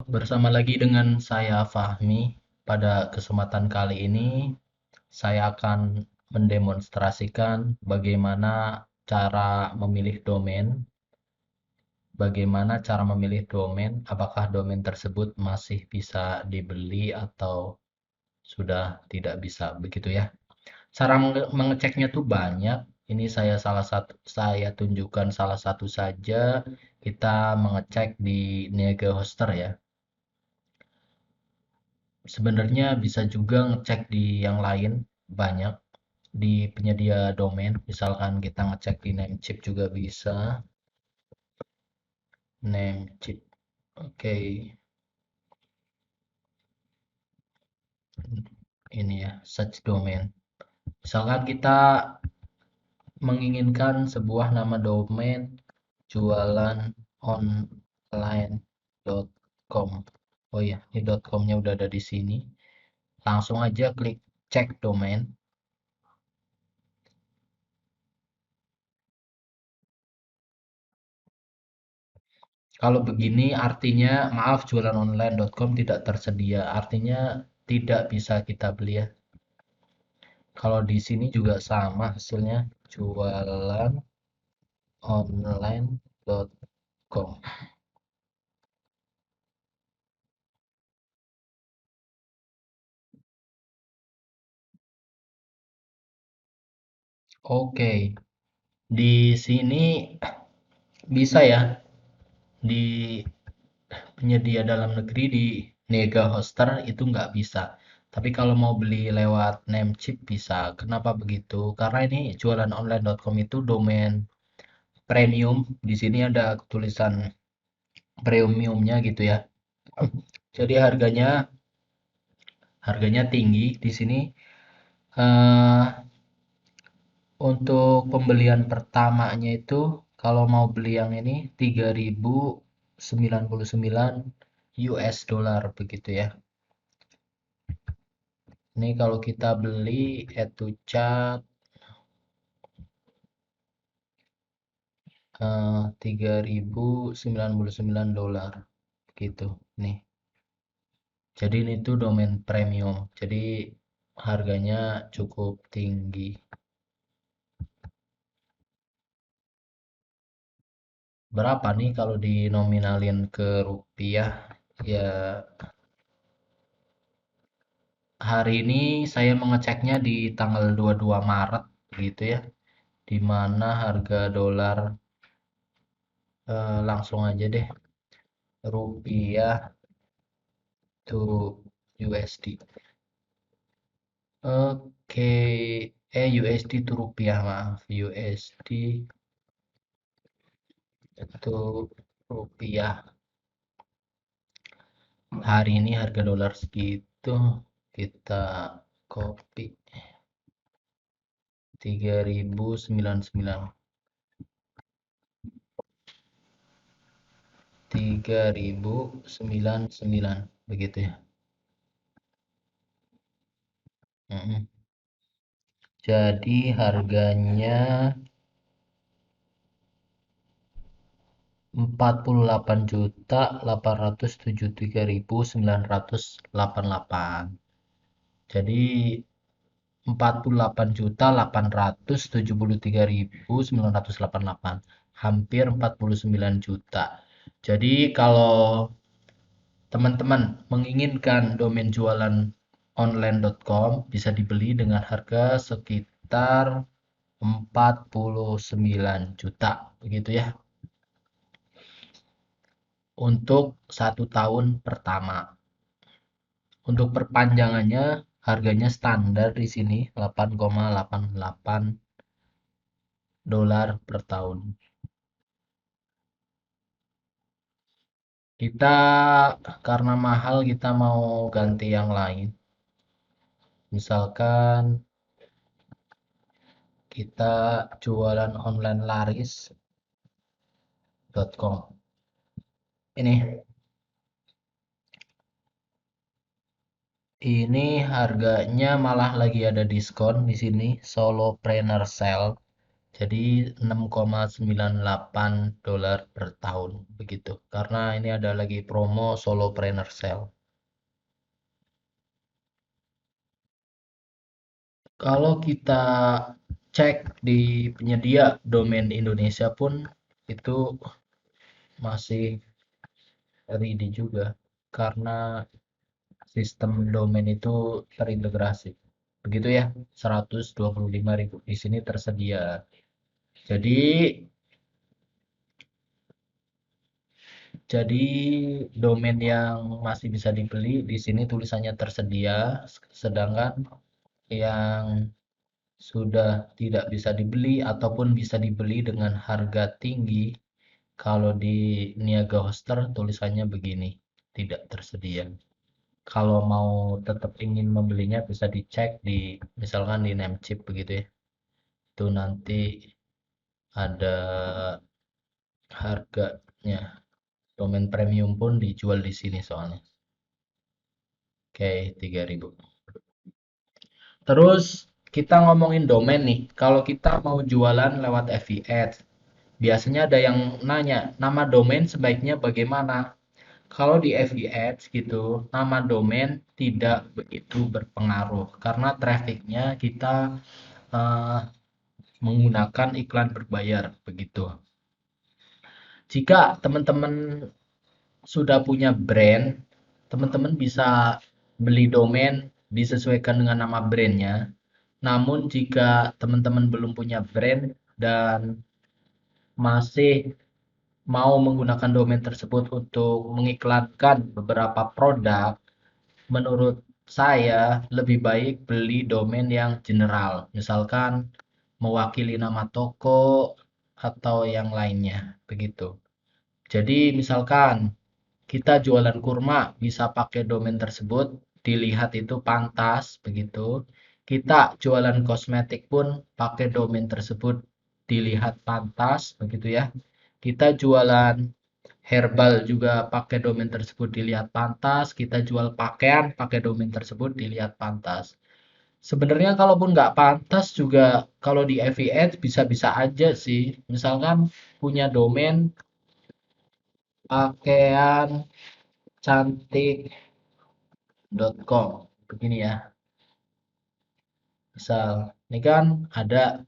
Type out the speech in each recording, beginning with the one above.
Bersama lagi dengan saya Fahmi. Pada kesempatan kali ini, saya akan mendemonstrasikan bagaimana cara memilih domain. Bagaimana cara memilih domain, apakah domain tersebut masih bisa dibeli atau sudah tidak bisa, begitu ya. Cara mengeceknya tuh banyak. Ini saya tunjukkan salah satu saja. Kita mengecek di Niaga Hoster ya. Sebenarnya bisa juga ngecek di yang lain, banyak di penyedia domain. Misalkan kita ngecek di Namecheap juga bisa. Namecheap. Oke, ini ya, search domain. Misalkan kita menginginkan sebuah nama domain jualan online.com. Oh ya, ini .com-nya udah ada di sini. Langsung aja klik cek domain. Kalau begini artinya maaf jualanonline.com tidak tersedia. Artinya tidak bisa kita beli ya. Kalau di sini juga sama hasilnya jualanonline.com. Oke, di sini bisa ya di penyedia dalam negeri di Niaga Hoster itu nggak bisa. Tapi kalau mau beli lewat Namecheap bisa. Kenapa begitu? Karena ini jualanonline.com itu domain premium. Di sini ada tulisan premiumnya gitu ya. Jadi harganya tinggi di sini. eh untuk pembelian pertamanya itu kalau mau beli yang ini 3.099 US dollar begitu ya. Ini kalau kita beli add to chat 3.099 dolar gitu nih. Jadi ini tuh domain premium. Jadi harganya cukup tinggi. Berapa nih kalau dinominalin ke rupiah? Ya, hari ini saya mengeceknya di tanggal 22 Maret gitu ya. Di mana harga dolar langsung aja deh rupiah to USD. Oke, USD to rupiah maaf, USD to rupiah. Hari ini harga dolar segitu, kita copy 3.099, 3.099 begitu ya. Mm-mm. Jadi harganya 48.873.988. Jadi 48.873.988, hampir 49 juta. Jadi kalau teman-teman menginginkan domain jualan online.com bisa dibeli dengan harga sekitar 49 juta begitu ya untuk 1 tahun pertama. Untuk perpanjangannya harganya standar di sini 8,88 dolar per tahun. Kita karena mahal kita mau ganti yang lain. Misalkan kita jualan online laris.com. Ini harganya malah lagi ada diskon di sini, solopreneur sale. Jadi 6,98 dolar per tahun begitu. Karena ini ada lagi promo solopreneur sale. Kalau kita cek di penyedia domain Indonesia pun itu masih ready juga karena sistem domain itu terintegrasi. Begitu ya, 125.000 di sini tersedia. Jadi jadi domain yang masih bisa dibeli di sini tulisannya tersedia, sedangkan yang sudah tidak bisa dibeli ataupun bisa dibeli dengan harga tinggi, kalau di Niaga Hoster tulisannya begini, tidak tersedia. Kalau mau tetap ingin membelinya bisa dicek di misalkan di Namecheap begitu ya. Itu nanti ada harganya. Domain premium pun dijual di sini soalnya. Oke, 3.000. Terus kita ngomongin domain nih. Kalau kita mau jualan lewat FB biasanya ada yang nanya, nama domain sebaiknya bagaimana? Kalau di FB gitu, nama domain tidak begitu berpengaruh karena trafficnya kita eh, menggunakan iklan berbayar begitu. Jika teman-teman sudah punya brand, teman-teman bisa beli domain disesuaikan dengan nama brandnya. Namun jika teman-teman belum punya brand dan masih mau menggunakan domain tersebut untuk mengiklankan beberapa produk, menurut saya lebih baik beli domain yang general. Misalkan mewakili nama toko atau yang lainnya, begitu. Jadi misalkan kita jualan kurma bisa pakai domain tersebut, dilihat itu pantas begitu. Kita jualan kosmetik pun pakai domain tersebut, dilihat pantas begitu ya. Kita jualan herbal juga pakai domain tersebut dilihat pantas. Kita jual pakaian pakai domain tersebut dilihat pantas. Sebenarnya kalaupun nggak pantas juga kalau di FIH bisa-bisa aja sih. Misalkan punya domain pakaian cantik.com begini ya, misal ini kan ada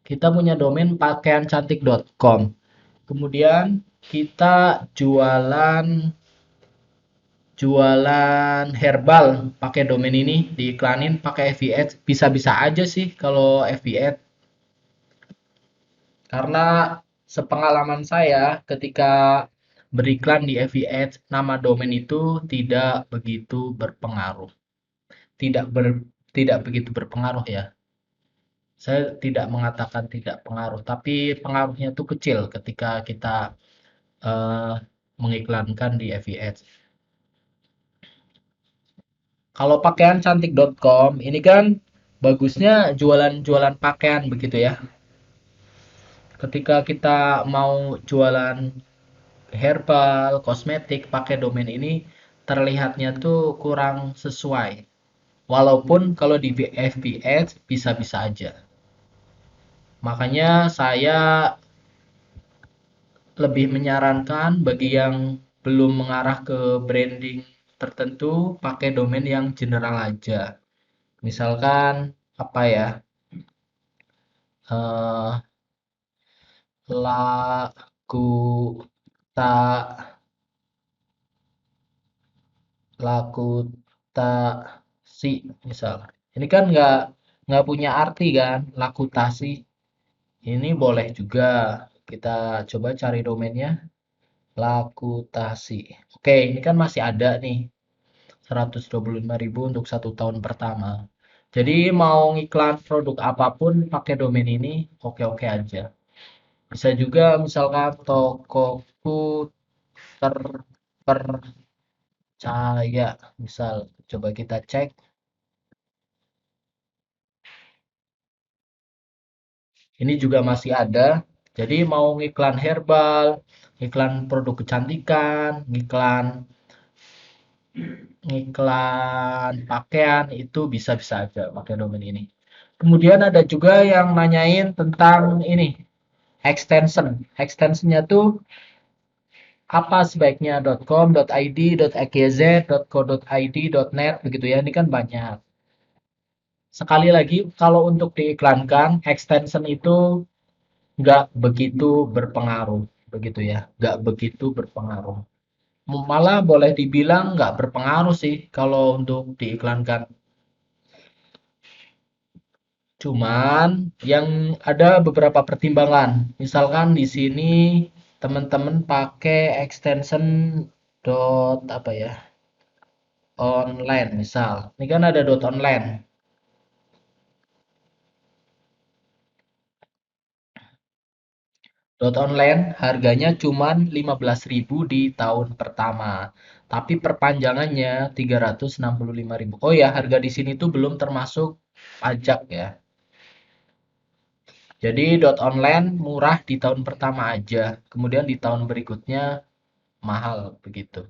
kita punya domain pakaiancantik.com, kemudian kita jualan jualan herbal pakai domain ini diiklanin pakai FBAds, bisa-bisa aja sih kalau FBAds, karena sepengalaman saya ketika beriklan di FBAds nama domain itu tidak begitu berpengaruh, tidak ber, tidak begitu berpengaruh ya. Saya tidak mengatakan tidak pengaruh, tapi pengaruhnya itu kecil ketika kita eh, mengiklankan di FB Ads. Kalau pakaiancantik.com ini kan bagusnya jualan-jualan pakaian begitu ya. Ketika kita mau jualan herbal, kosmetik pakai domain ini terlihatnya tuh kurang sesuai. Walaupun kalau di FB Ads bisa-bisa aja. Makanya saya lebih menyarankan bagi yang belum mengarah ke branding tertentu, pakai domain yang general aja. Misalkan apa ya? eh laku tak laku tak si misal. Ini kan nggak punya arti kan, laku tasi. Ini boleh juga kita coba cari domainnya lakutasi. Oke, ini kan masih ada nih 125.000 untuk 1 tahun pertama. Jadi mau ngiklan produk apapun pakai domain ini oke-oke aja. Bisa juga misalkan tokoku terpercaya. Misal coba kita cek. Ini juga masih ada. Jadi mau ngiklan herbal, ngiklan produk kecantikan, ngiklan pakaian itu bisa-bisa aja pakai domain ini. Kemudian ada juga yang nanyain tentang ini, extension. Extensionnya tuh apa sebaiknya .com, .id, .xyz, .co, .id, .net begitu ya. Ini kan banyak. Sekali lagi, kalau untuk diiklankan, extension itu nggak begitu berpengaruh, begitu ya. Nggak begitu berpengaruh. Malah boleh dibilang nggak berpengaruh sih kalau untuk diiklankan. Cuman yang ada beberapa pertimbangan. Misalkan di sini teman-teman pakai extension apa ya? Online misal. Ini kan ada online. Online harganya cuman 15.000 di tahun pertama. Tapi perpanjangannya 365.000. Oh ya, harga di sini tuh belum termasuk pajak ya. Jadi online murah di tahun pertama aja. Kemudian di tahun berikutnya mahal begitu.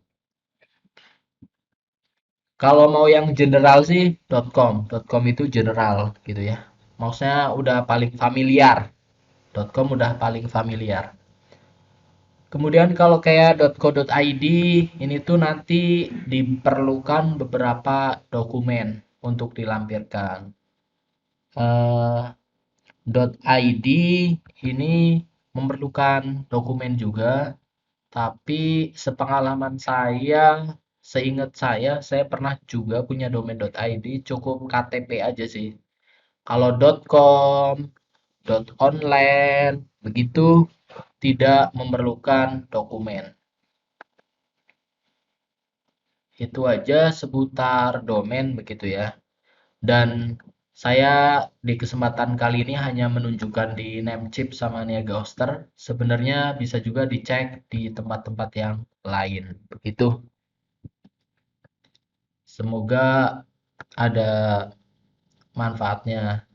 Kalau mau yang general sih .com. .com itu general gitu ya. Maksudnya udah paling familiar. .com udah paling familiar. Kemudian kalau kayak .co.id ini tuh nanti diperlukan beberapa dokumen untuk dilampirkan. Eh, .id ini memerlukan dokumen juga, tapi sepengalaman saya, seingat saya pernah juga punya domain .id, cukup KTP aja sih. Kalau .com, .online, begitu tidak memerlukan dokumen. Itu aja seputar domain begitu ya. Dan saya di kesempatan kali ini hanya menunjukkan di Namecheap sama Niaga Hoster. Sebenarnya bisa juga dicek di tempat-tempat yang lain. Begitu. Semoga ada manfaatnya.